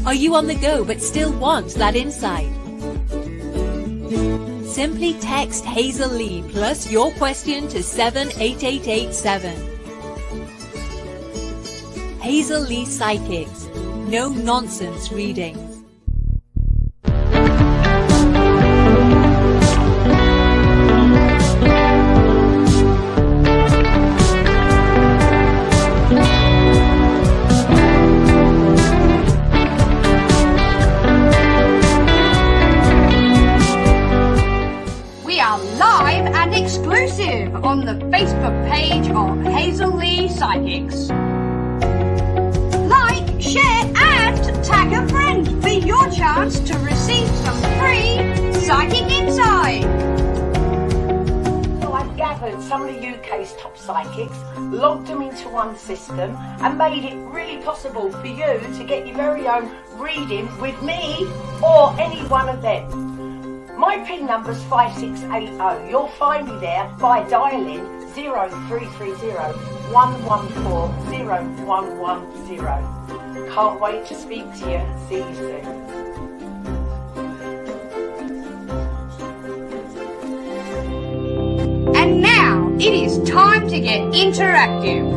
Are you on the go but still want that insight? Simply text Hazel Lee plus your question to 78887. Hazel Lee Psychics. No nonsense readings. Exclusive on the Facebook page of Hazel Lee Psychics. Like, share and tag a friend for your chance to receive some free psychic insight. So I've gathered some of the UK's top psychics, logged them into one system and made it really possible for you to get your very own reading with me or any one of them. My PIN number's 5680. You'll find me there by dialing 0330 114 0110. Can't wait to speak to you. See you soon. And now it is time to get interactive.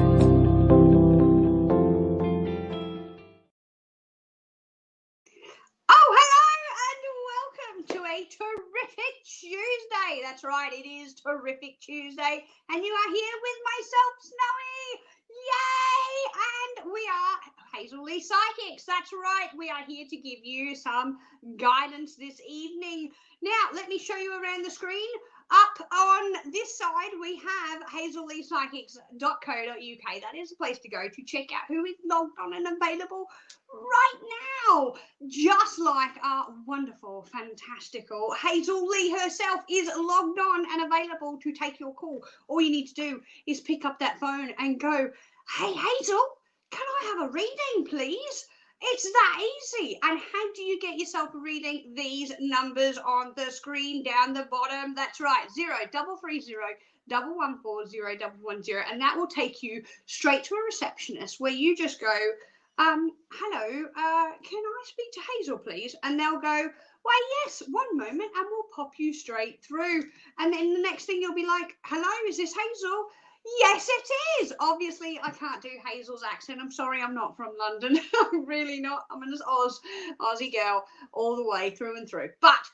Terrific Tuesday. That's right, it is Terrific Tuesday, and you are here with myself, Snowy. Yay! And we are Hazel Lee Psychics. That's right, we are here to give you some guidance this evening. Now, let me show you around the screen. Up on this side, we have hazelleepsychics.co.uk. That is a place to go to check out who is logged on and available right now. Just like our wonderful, fantastical Hazel Lee herself is logged on and available to take your call. All you need to do is pick up that phone and go, "Hey, Hazel, can I have a reading, please?" It's that easy. And how do you get yourself a reading? These numbers on the screen down the bottom. That's right, 0330 114 0110. And that will take you straight to a receptionist where you just go, hello, can I speak to Hazel, please? And they'll go, why, yes, one moment, and we'll pop you straight through. And then the next thing you'll be like, hello, is this Hazel? Yes, it is. Obviously, I can't do Hazel's accent. I'm sorry, I'm not from London. I'm really not. I'm an Aussie girl all the way through and through. But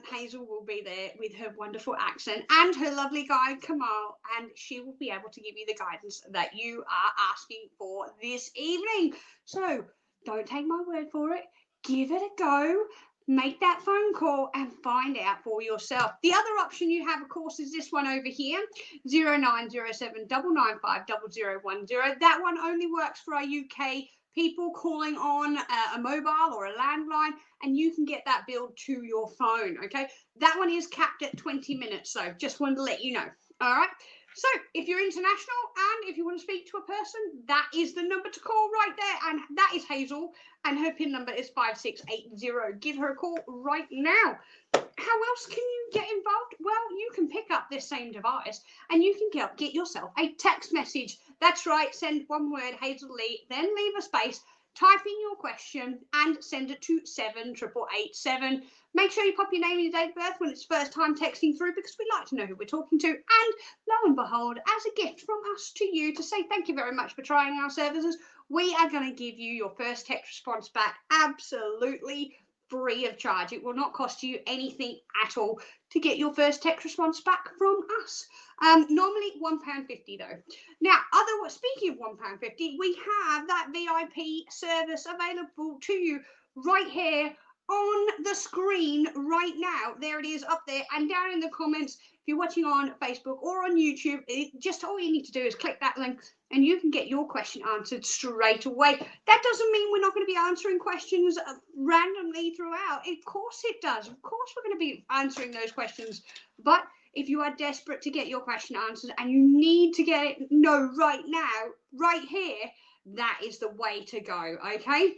Hazel will be there with her wonderful accent and her lovely guide, Kamal, and she will be able to give you the guidance that you are asking for this evening. So don't take my word for it. Give it a go. Make that phone call and find out for yourself. The other option you have, of course, is this one over here, 0907 995 0010. That one only works for our UK people calling on a mobile or a landline, and you can get that billed to your phone, okay? That one is capped at 20 minutes, so just wanted to let you know, all right? So if you're international and if you want to speak to a person, that is the number to call right there. And that is Hazel, and her PIN number is 5680. Give her a call right now. How else can you get involved? Well, you can pick up this same device and you can get yourself a text message. That's right. Send one word, Hazel Lee, then leave a space. Type in your question and send it to 78887. Make sure you pop your name and your date of birth when it's first time texting through, because we like to know who we're talking to. And lo and behold, as a gift from us to you to say thank you very much for trying our services, we are going to give you your first text response back absolutely free of charge. It will not cost you anything at all to get your first text response back from us. Normally £1.50 though. Now, speaking of £1.50, we have that VIP service available to you right here on the screen right now. There it is up there, and down in the comments if you're watching on Facebook or on YouTube. Just all you need to do is click that link and you can get your question answered straight away. That doesn't mean we're not going to be answering questions randomly throughout. Of course it does. Of course we're going to be answering those questions. But if you are desperate to get your question answered and you need to get it right now, right here, that is the way to go, okay?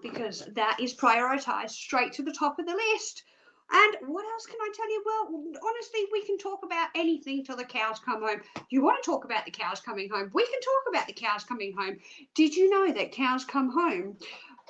Because that is prioritized straight to the top of the list. And what else can I tell you? Well, honestly, we can talk about anything till the cows come home. If you want to talk about the cows coming home, we can talk about the cows coming home. Did you know that cows come home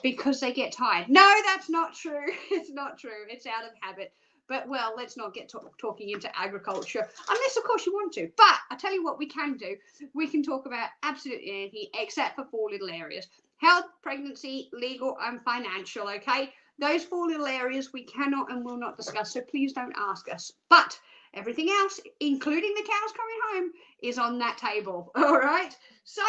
Because they get tired. No, that's not true. It's not true. It's out of habit. But, well, let's not get talking into agriculture, unless, of course, you want to. But I tell you what we can do. We can talk about absolutely anything except for 4 little areas. Health, pregnancy, legal, and financial, okay? Those 4 little areas we cannot and will not discuss, so please don't ask us. But everything else, including the cows coming home, is on that table, all right? So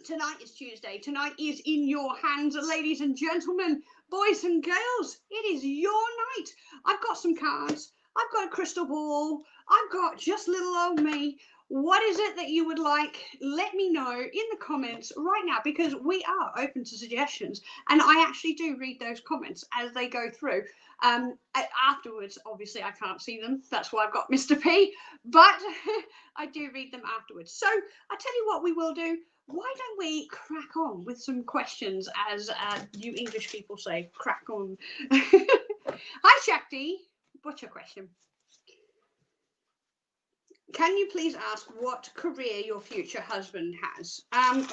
tonight is Tuesday. Tonight is in your hands, ladies and gentlemen, boys and girls. It is your night. I've got some cards. I've got a crystal ball. I've got just little old me. What is it that you would like? Let me know in the comments right now, because we are open to suggestions, and I actually do read those comments as they go through. Afterwards, obviously, I can't see them. That's why I've got Mr. P, but I do read them afterwards. So I tell you what we will do. Why don't we crack on with some questions, as you English people say, crack on. Hi, Shakti. What's your question? Can you please ask what career your future husband has?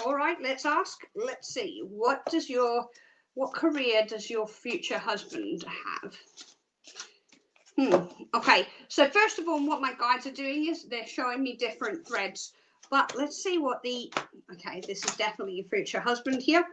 All right, let's ask. Let's see. What career does your future husband have? Okay, so first of all, what my guides are doing is they're showing me different threads. But let's see what okay, this is definitely your future husband here.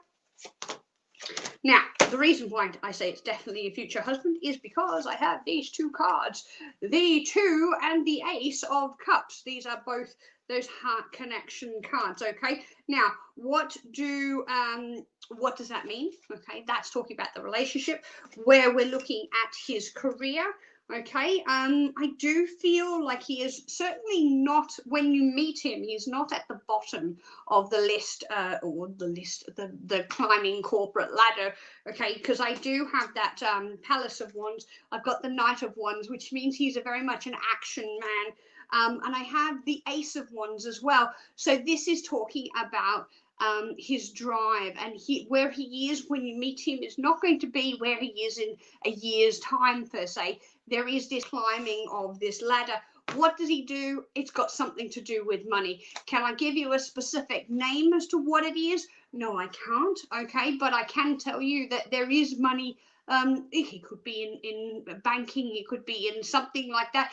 Now, the reason why I say it's definitely a future husband is because I have these 2 cards, the 2 and the Ace of Cups. These are both those heart connection cards, okay? Now, what does that mean? Okay, that's talking about the relationship, where we're looking at his career. Okay, I do feel like he is certainly not, when you meet him, he's not at the bottom of the list, the climbing corporate ladder, okay, because I do have that Palace of Wands. I've got the Knight of Wands, which means he's very much an action man, and I have the Ace of Wands as well. So this is talking about his drive, and where he is when you meet him is not going to be where he is in a year's time per se. There is this climbing of this ladder. What does he do? It's got something to do with money. Can I give you a specific name as to what it is? No, I can't. Okay, but I can tell you that there is money. He could be in banking. He could be in something like that,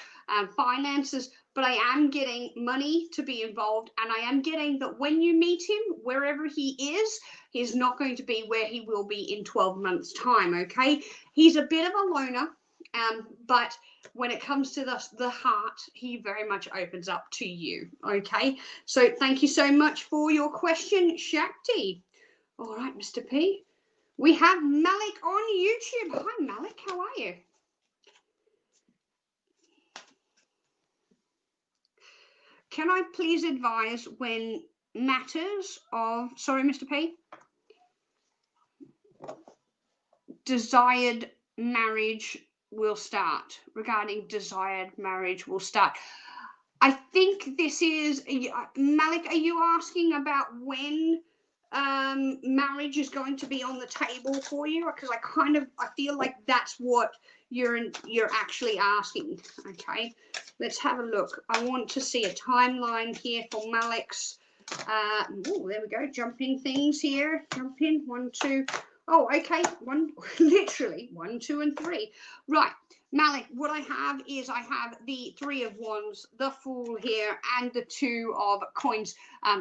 finances. But I am getting money to be involved, and I am getting that when you meet him, wherever he is, he's not going to be where he will be in 12 months' time. Okay, he's a bit of a loner. But when it comes to the heart, he very much opens up to you. Okay, so thank you so much for your question, Shakti. All right, Mr. P. We have Malik on YouTube. Hi, Malik. How are you? Can I please advise when matters of, sorry, Mr. P, desired marriage will start, regarding desired marriage will start? I think this is, Malik, are you asking about when marriage is going to be on the table for you? Because I feel like that's what you're actually asking. Okay, let's have a look. I want to see a timeline here for Malik's. Oh, there we go. Jump in things here. Jump in 1, 2. Oh, okay. Literally 1, 2, and 3. Right, Malik. What I have is the 3 of Wands, the Fool here, and the 2 of Coins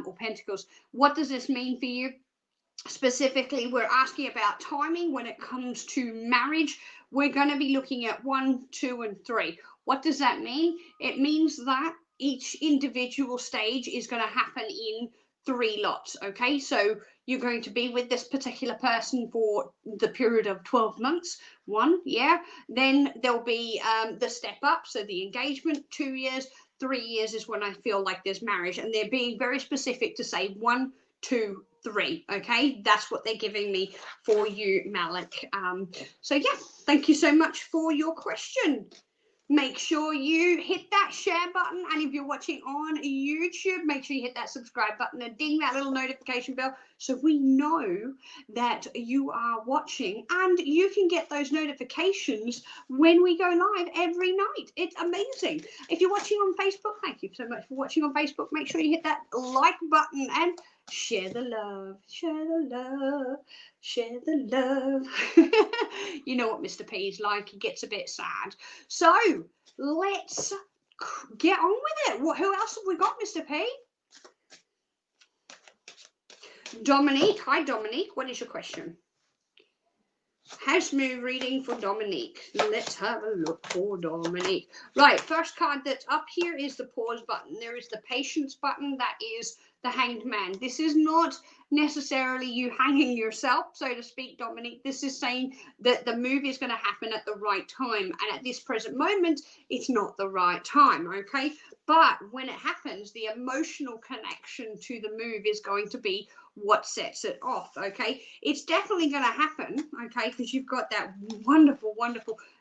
or Pentacles. What does this mean for you? Specifically, we're asking about timing when it comes to marriage. We're going to be looking at 1, 2, and 3. What does that mean? It means that each individual stage is going to happen in 3 lots. Okay, so you're going to be with this particular person for the period of 12 months. 1, yeah. Then there'll be the step up, so the engagement, 2 years. 3 years is when I feel like there's marriage, and they're being very specific to say 1, 2, 3. Okay, that's what they're giving me for you, Malik. So yeah, thank you so much for your question. Make sure you hit that share button, and if you're watching on YouTube, make sure you hit that subscribe button and ding that little notification bell so we know that you are watching, and you can get those notifications when we go live every night. It's amazing. If you're watching on Facebook, thank you so much for watching on Facebook. Make sure you hit that like button and share the love, share the love, share the love. You know what Mr. P is like, he gets a bit sad. So let's get on with it. Who else have we got, Mr. P? Dominique. Hi, Dominique. What is your question? House move reading for Dominique. Let's have a look for Dominique. Right, first card that's up here is the pause button. There is the patience button. That is the hanged man. This is not necessarily you hanging yourself, so to speak, Dominique. This is saying that the move is going to happen at the right time, and at this present moment it's not the right time, okay? But when it happens, the emotional connection to the move is going to be what sets it off, okay? It's definitely going to happen, okay, because you've got that wonderful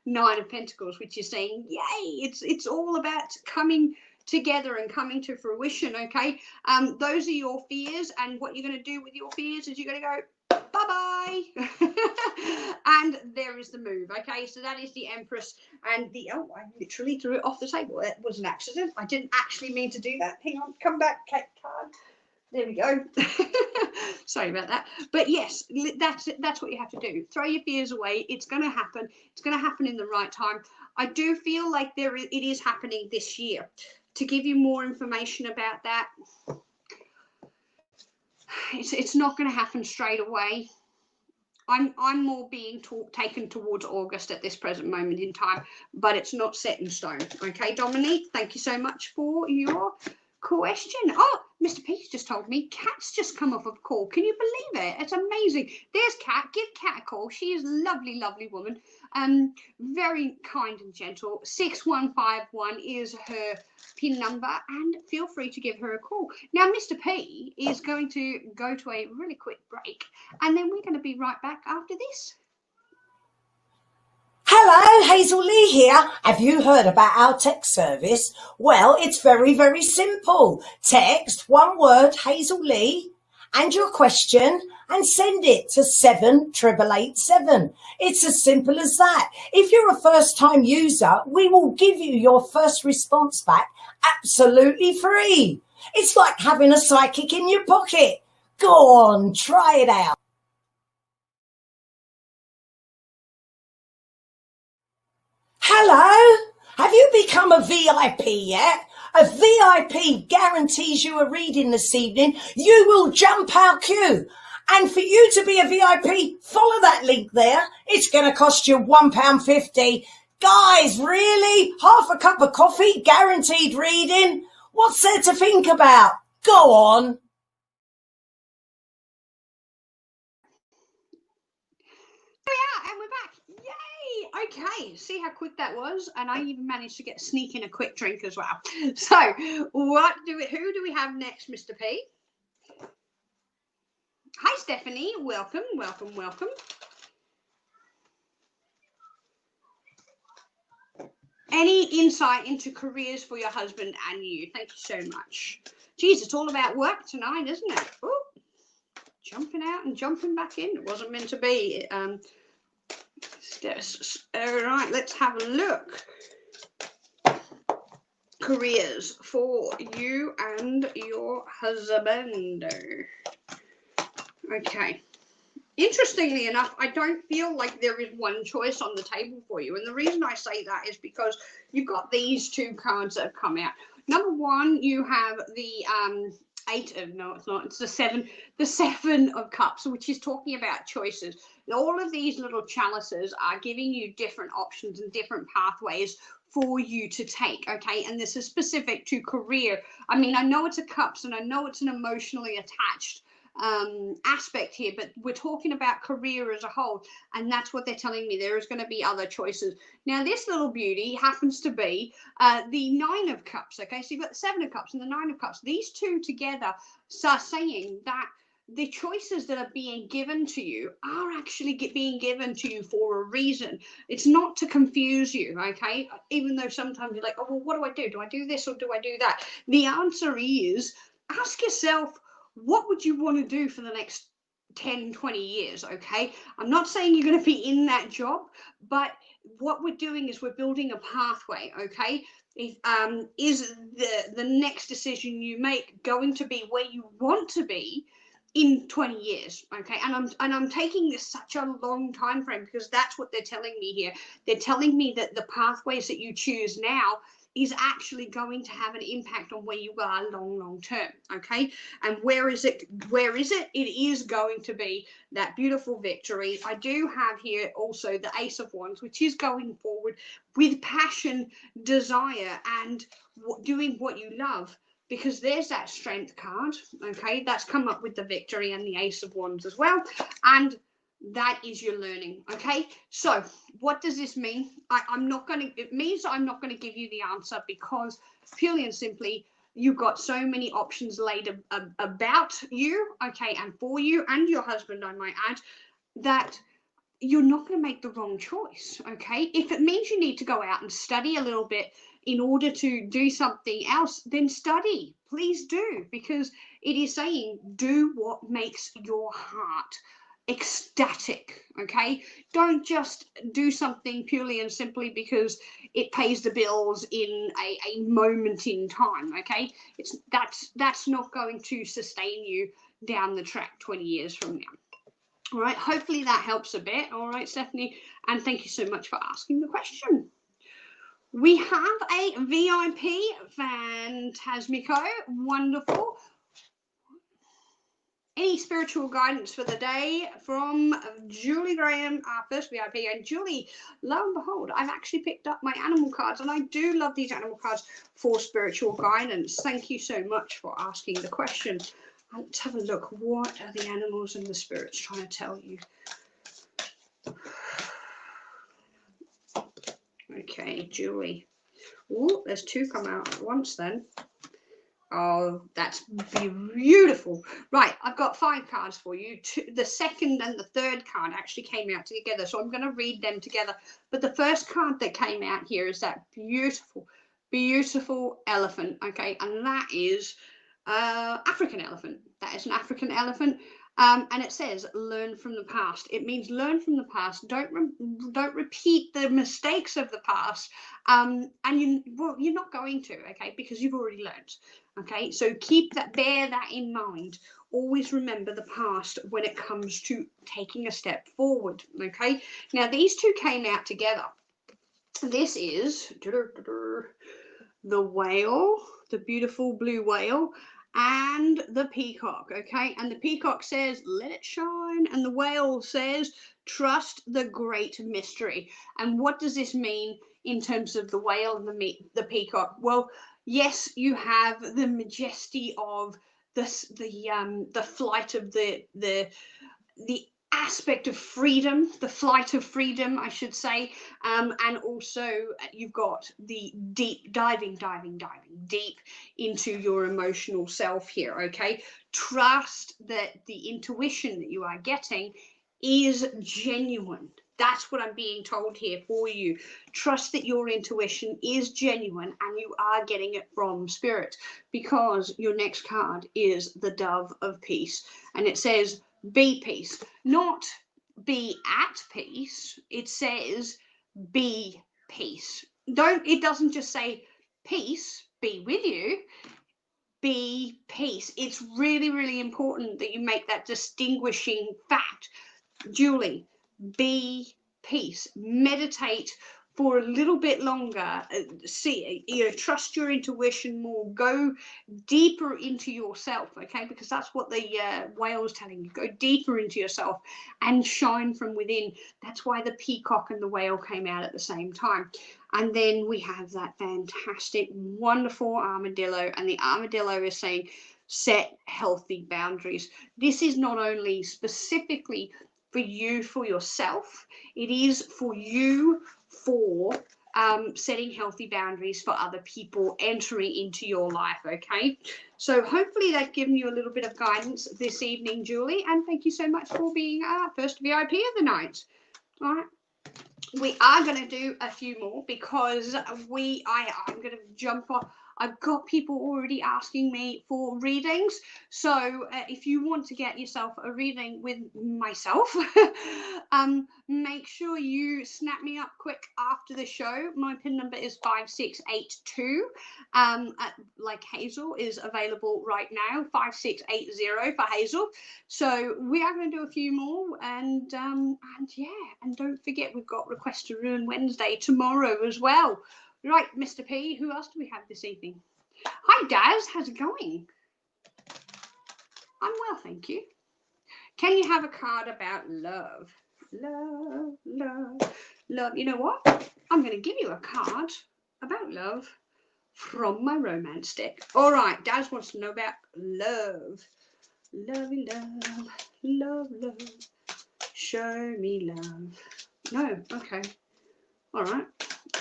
Nine of Pentacles, which is saying yay, it's all about coming together and coming to fruition, okay? Those are your fears, and what you're going to do with your fears is you're going to go bye-bye. And there is the move, okay? So that is the Empress, and the I literally threw it off the table. It was an accident. I didn't actually mean to do that. Hang on, come back, Kate card. There we go. Sorry about that. But yes, that's what you have to do. Throw your fears away. It's going to happen. It's going to happen in the right time. I do feel like it is happening this year. To give you more information about that, it's not going to happen straight away. I'm more being taken towards August at this present moment in time, but it's not set in stone. Okay, Dominique, thank you so much for your question. Oh, Mr. Pete's just told me Kat's just come off of call. Can you believe it? It's amazing. There's Kat. Give Kat a call. She is a lovely woman. Very kind and gentle. 6151 is her PIN number, and feel free to give her a call. Now, Mr. P is going to go to a really quick break, and then we're going to be right back after this. Hello, Hazel Lee here. Have you heard about our text service? Well, it's very simple. Text one word, Hazel Lee, and your question, and send it to 78887. It's as simple as that. If you're a first-time user, we will give you your first response back absolutely free. It's like having a psychic in your pocket. Go on, try it out. Hello, have you become a VIP yet? A VIP guarantees you a reading this evening. You will jump our queue. And for you to be a VIP, follow that link there. It's going to cost you £1.50. Guys, really? Half a cup of coffee, guaranteed reading? What's there to think about? Go on. Yeah, and we're back. Yay! Okay, see how quick that was, and I even managed to sneak in a quick drink as well. So, who do we have next, Mr. P? Hi, Stephanie. Welcome. Any insight into careers for your husband and you? Thank you so much. Geez, it's all about work tonight, isn't it? Ooh, jumping out and jumping back in. It wasn't meant to be. All right, let's have a look. Careers for you and your husband. Okay. Interestingly enough, I don't feel like there is one choice on the table for you. And the reason I say that is because you've got these two cards that have come out. Number one, you have the it's the seven of cups, which is talking about choices. All of these little chalices are giving you different options and different pathways for you to take, okay? And this is specific to career. I mean, I know it's a cups and I know it's an emotionally attached aspect here, but we're talking about career as a whole, and that's what they're telling me. There is going to be other choices. Now, this little beauty happens to be the Nine of Cups, okay? So you've got the Seven of Cups and the Nine of Cups. These two together are saying that the choices that are being given to you are actually being given to you for a reason. It's not to confuse you, okay? Even though sometimes you're like, oh, well, what do I do? Do I do this or do I do that? The answer is, ask yourself, what would you want to do for the next 10, 20 years, okay? I'm not saying you're going to be in that job, but what we're doing is we're building a pathway, okay? If, is the next decision you make going to be where you want to be in 20 years, okay? And I'm taking this such a long time frame because that's what they're telling me here. They're telling me that the pathways that you choose now is actually going to have an impact on where you are long term, okay? And where is it? It is going to be that beautiful victory. I do have here also the Ace of Wands, which is going forward with passion, desire, and doing what you love, because there's that Strength card, okay? That's come up with the victory and the Ace of Wands as well. And that is your learning, okay? So what does this mean? It means I'm not going to give you the answer, because purely and simply, you've got so many options laid about you, okay, and for you and your husband, I might add, that you're not going to make the wrong choice, okay? If it means you need to go out and study a little bit in order to do something else, then study, please do, because it is saying do what makes your heart ecstatic, okay? Don't just do something purely and simply because it pays the bills in a moment in time, okay? That's not going to sustain you down the track 20 years from now. All right, hopefully that helps a bit. All right, Stephanie, and thank you so much for asking the question. We have a VIP, Phantasmico, wonderful. Any spiritual guidance for the day from Julie Graham, our first VIP. And Julie, lo and behold, I've actually picked up my animal cards, and I do love these animal cards for spiritual guidance. Thank you so much for asking the question. Let's have a look. What are the animals and the spirits trying to tell you? Okay, Julie. Oh, there's two come out at once then. Oh, that's beautiful. Right, I've got 5 cards for you. The second and the third card actually came out together, so I'm going to read them together. But the first card that came out here is that beautiful, beautiful elephant, okay? And that is African elephant. That is an African elephant. And it says learn from the past. It means learn from the past. Don't repeat the mistakes of the past. And you're not going to, okay, because you've already learned. Okay, so bear that in mind. Always remember the past when it comes to taking a step forward. Okay, now these two came out together. This is the whale, the beautiful blue whale, and the peacock, okay? And the peacock says, let it shine. And the whale says, trust the great mystery. And what does this mean in terms of the whale and the peacock? Well, yes, you have the majesty of the flight of the aspect of freedom, the flight of freedom, I should say, and also you've got the deep diving deep into your emotional self here, okay? Trust that the intuition that you are getting is genuine. That's what I'm being told here for you. Trust that your intuition is genuine and you are getting it from spirit, because your next card is the Dove of Peace, and it says be peace, not be at peace. It says be peace. It doesn't just say peace be with you. Be peace. It's really, really important that you make that distinguishing fact. Julie, be peace. Meditate for a little bit longer. Trust your intuition more. Go deeper into yourself, okay? Because that's what the whale is telling you. Go deeper into yourself and shine from within. That's why the peacock and the whale came out at the same time. And then we have that fantastic, wonderful armadillo, and the armadillo is saying, set healthy boundaries. This is not only specifically for you, for yourself, it is for you, for setting healthy boundaries for other people entering into your life, okay? So hopefully that's given you a little bit of guidance this evening, Julie, and thank you so much for being our first VIP of the night. All right. We are going to do a few more because I'm going to jump on. I've got people already asking me for readings. So if you want to get yourself a reading with myself, make sure you snap me up quick after the show. My PIN number is 5682. Like Hazel is available right now, 5680 for Hazel. So we are going to do a few more, and yeah, and don't forget we've got Request to Ruin Wednesday tomorrow as well. Right, Mr. P, who else do we have this evening? Hi, Daz, how's it going? I'm well, thank you. Can you have a card about love? Love, love, love. You know what? I'm going to give you a card about love from my romance deck. All right, Daz wants to know about love. Lovey love, love, love. Show me love. No, okay. All right,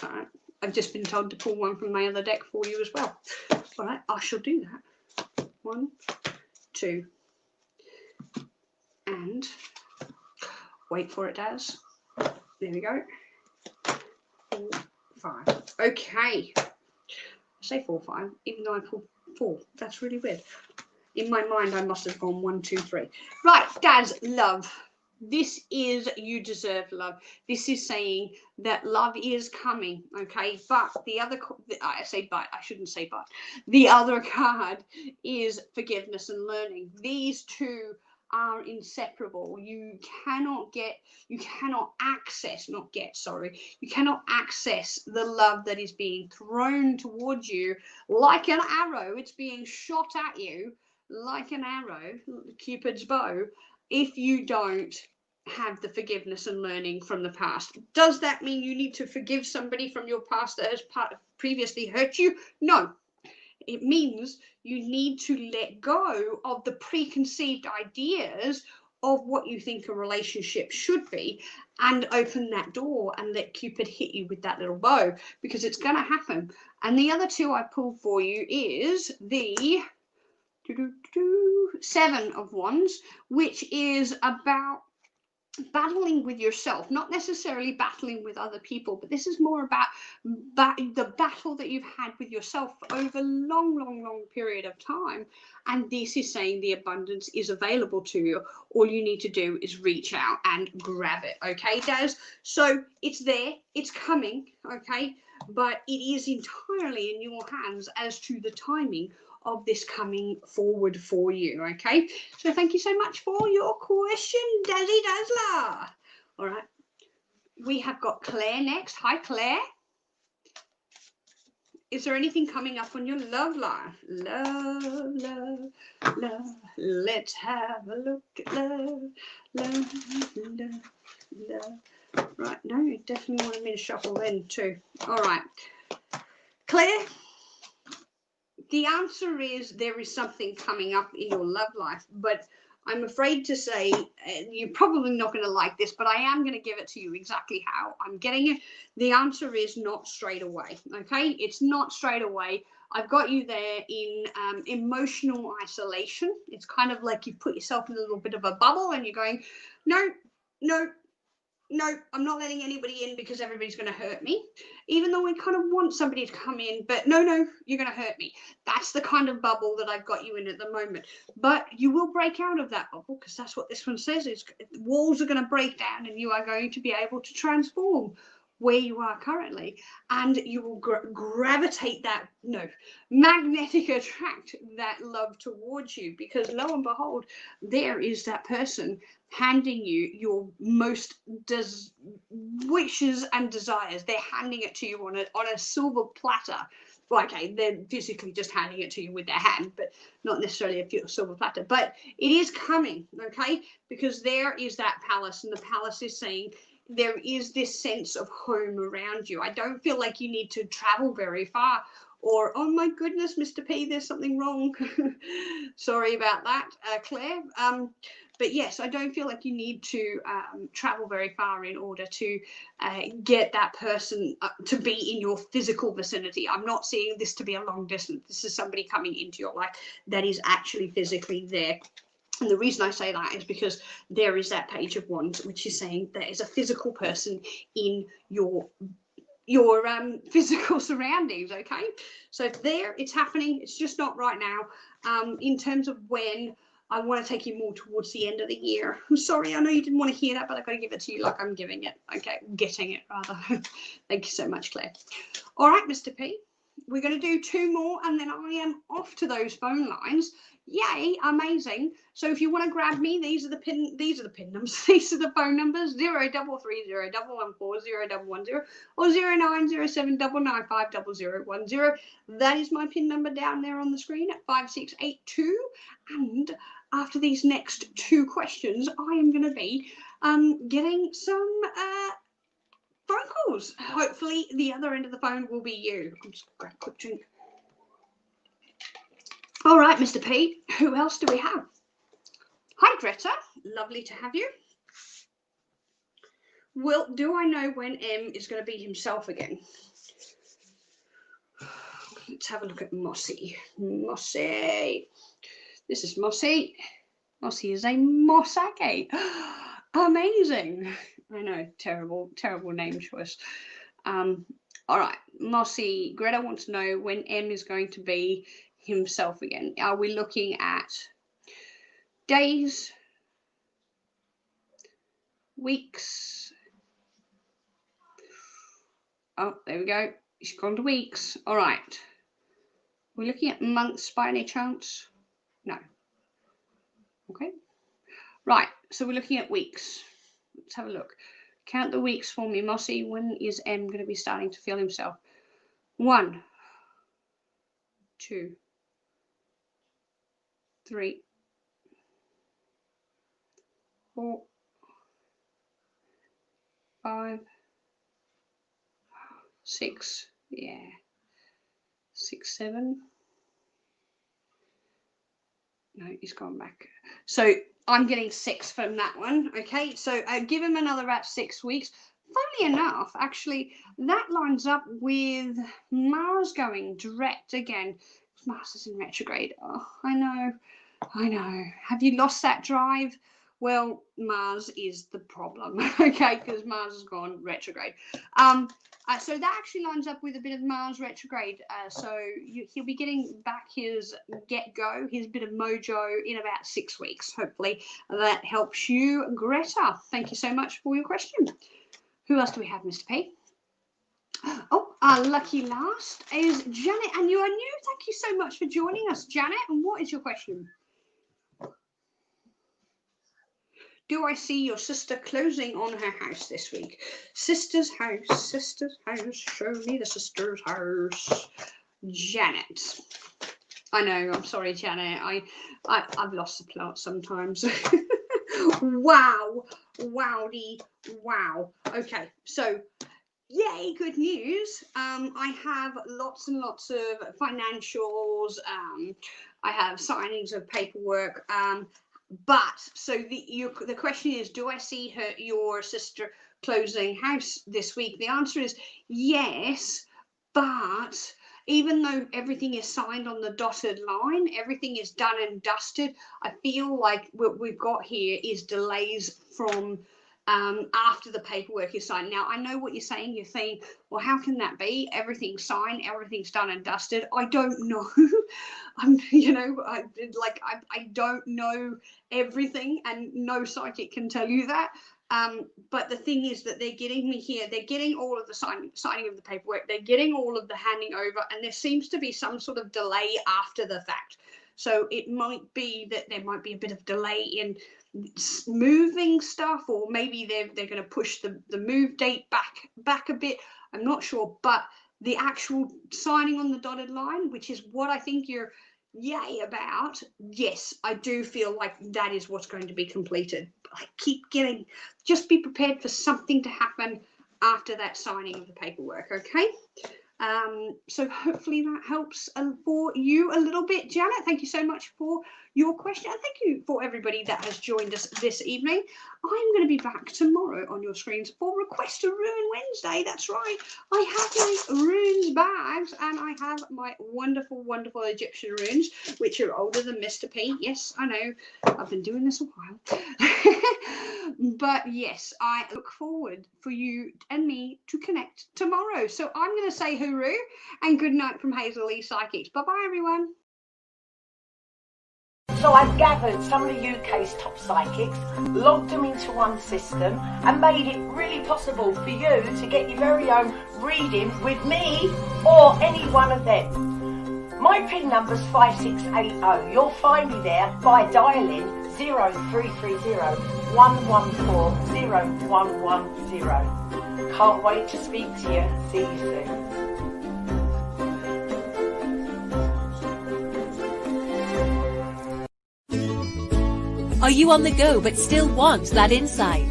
all right. I've just been told to pull one from my other deck for you as well. All right, I shall do that. 1, 2, and wait for it, Daz. There we go. 4, 5. Okay. I say 4, 5, even though I pulled 4. That's really weird. In my mind, I must have gone 1, 2, 3. Right, Daz, love. This is you deserve love. This is saying that love is coming, okay? But the other, I say but, I shouldn't say but. The other card is forgiveness and learning. These two are inseparable. You cannot access the love that is being thrown towards you like an arrow. It's being shot at you like an arrow, Cupid's bow, if you don't have the forgiveness and learning from the past. Does that mean you need to forgive somebody from your past that has previously hurt you? No. It means you need to let go of the preconceived ideas of what you think a relationship should be and open that door and let Cupid hit you with that little bow, because it's going to happen. And the other two I pulled for you is the 7 of Wands, which is about battling with yourself, not necessarily battling with other people, but this is more about the battle that you've had with yourself over a long period of time. And this is saying the abundance is available to you. All you need to do is reach out and grab it. Okay, Daz? So it's there, it's coming, okay? But it is entirely in your hands as to the timing of this coming forward for you, okay? So thank you so much for your question, Dazzy Dazzler. All right, we have got Claire next. Hi, Claire. Is there anything coming up on your love life? Love, love, love. Let's have a look at love, love, love, love. Right, no, you definitely wanted me to shuffle then too. All right, Claire. The answer is there is something coming up in your love life, but I'm afraid to say you're probably not going to like this, but I am going to give it to you exactly how I'm getting it. The answer is not straight away, okay? It's not straight away. I've got you there in emotional isolation. It's kind of like you've put yourself in a little bit of a bubble and you're going, no, no, no, I'm not letting anybody in because everybody's going to hurt me, even though I kind of want somebody to come in, but no, you're going to hurt me. That's the kind of bubble that I've got you in at the moment. But you will break out of that bubble, because that's what this one says, is walls are going to break down and you are going to be able to transform where you are currently, and you will magnetic attract that love towards you, because lo and behold, there is that person handing you your most wishes and desires. They're handing it to you on a silver platter. Well, okay, they're physically just handing it to you with their hand, but not necessarily a silver platter. But it is coming, okay, because there is that palace, and the palace is saying there is this sense of home around you. I don't feel like you need to travel very far, or, oh my goodness, Mr. P, there's something wrong. Sorry about that, Claire. But yes, I don't feel like you need to travel very far in order to get that person to be in your physical vicinity. I'm not seeing this to be a long distance. This is somebody coming into your life that is actually physically there. And the reason I say that is because there is that Page of Wands, which is saying there is a physical person in your physical surroundings. Okay, so there, it's happening. It's just not right now. In terms of when, I want to take you more towards the end of the year. I'm sorry, I know you didn't want to hear that, but I've got to give it to you like I'm giving it. Okay, getting it rather. Thank you so much, Claire. All right, Mr. P, we're going to do 2 more and then I am off to those phone lines. Yay, amazing. So if you want to grab me, these are the pin numbers. These are the phone numbers: 0330 114 0110 or 0907 995 0010. That is my pin number down there on the screen at 5682. And after these next 2 questions, I am going to be getting some phone calls. Hopefully the other end of the phone will be you. I'm just going to grab a quick drink. All right, Mr. P, who else do we have? Hi, Greta. Lovely to have you. Well, do I know when M is going to be himself again? Let's have a look at Mossy. Mossy. This is Mossy. Mossy is a Mossake. Amazing. I know, terrible name choice. All right, Mossy. Greta wants to know when M is going to be himself again. Are we looking at days, weeks? Oh, there we go. She's gone to weeks. All right. We're looking at months by any chance? No. Okay. Right. So we're looking at weeks. Let's have a look. Count the weeks for me, Mossy. When is M going to be starting to feel himself? 1, 2, 3, 4, 5, 6, yeah, 6, 7. No, he's gone back. So I'm getting 6 from that one. Okay, so give him another about 6 weeks. Funnily enough, actually, that lines up with Mars going direct again. Mars is in retrograde. Oh, I know. Have you lost that drive? Well, Mars is the problem, okay, because Mars has gone retrograde. So that actually lines up with a bit of Mars retrograde. So he'll be getting back his get-go, his bit of mojo in about 6 weeks. Hopefully that helps you, Greta. Thank you so much for your question. Who else do we have, Mr. P? Oh, our lucky last is Janet, and you are new. Thank you so much for joining us, Janet. And what is your question? Do I see your sister closing on her house this week? Sister's house, show me the sister's house. Janet. I know, I'm sorry, Janet. I've lost the plot sometimes. Wow. Wowdy, wow. Okay, so yay, good news. I have lots and lots of financials. I have signings of paperwork. But so the question is, do I see your sister closing house this week? The answer is yes, but even though everything is signed on the dotted line, everything is done and dusted, I feel like what we've got here is delays from after the paperwork is signed. Now, I know what you're saying. You're saying, well, how can that be? Everything's signed, everything's done and dusted. I don't know. I don't know everything, and no psychic can tell you that. But the thing is that they're getting me here. They're getting all of the signing of the paperwork. They're getting all of the handing over, and there seems to be some sort of delay after the fact. So it might be that there might be a bit of delay in moving stuff, or maybe they're going to push the move date back a bit. I'm not sure, but the actual signing on the dotted line, which is what I think you're yay about, yes, I do feel like that is what's going to be completed. I keep getting, just be prepared for something to happen after that signing of the paperwork, okay? So hopefully that helps for you a little bit. Janet, thank you so much for your question, and thank you for everybody that has joined us this evening. I'm going to be back tomorrow on your screens for Request a Rune Wednesday. That's right, I have my runes bags, and I have my wonderful, wonderful Egyptian runes, which are older than Mr. P. Yes, I know, I've been doing this a while. But yes, I look forward for you and me to connect tomorrow. So I'm going to say hooroo and good night from Hazel Lee Psychics. Bye-bye, everyone. So I've gathered some of the UK's top psychics, logged them into one system and made it really possible for you to get your very own reading with me or any one of them. My PIN number's 5680. You'll find me there by dialing 0330 114 0110. Can't wait to speak to you. See you soon. Are you on the go but still want that insight?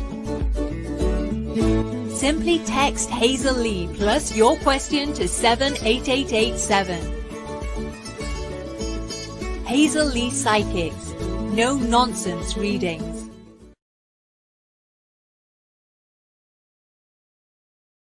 Simply text Hazel Lee plus your question to 78887. Hazel Lee Psychics. No nonsense readings.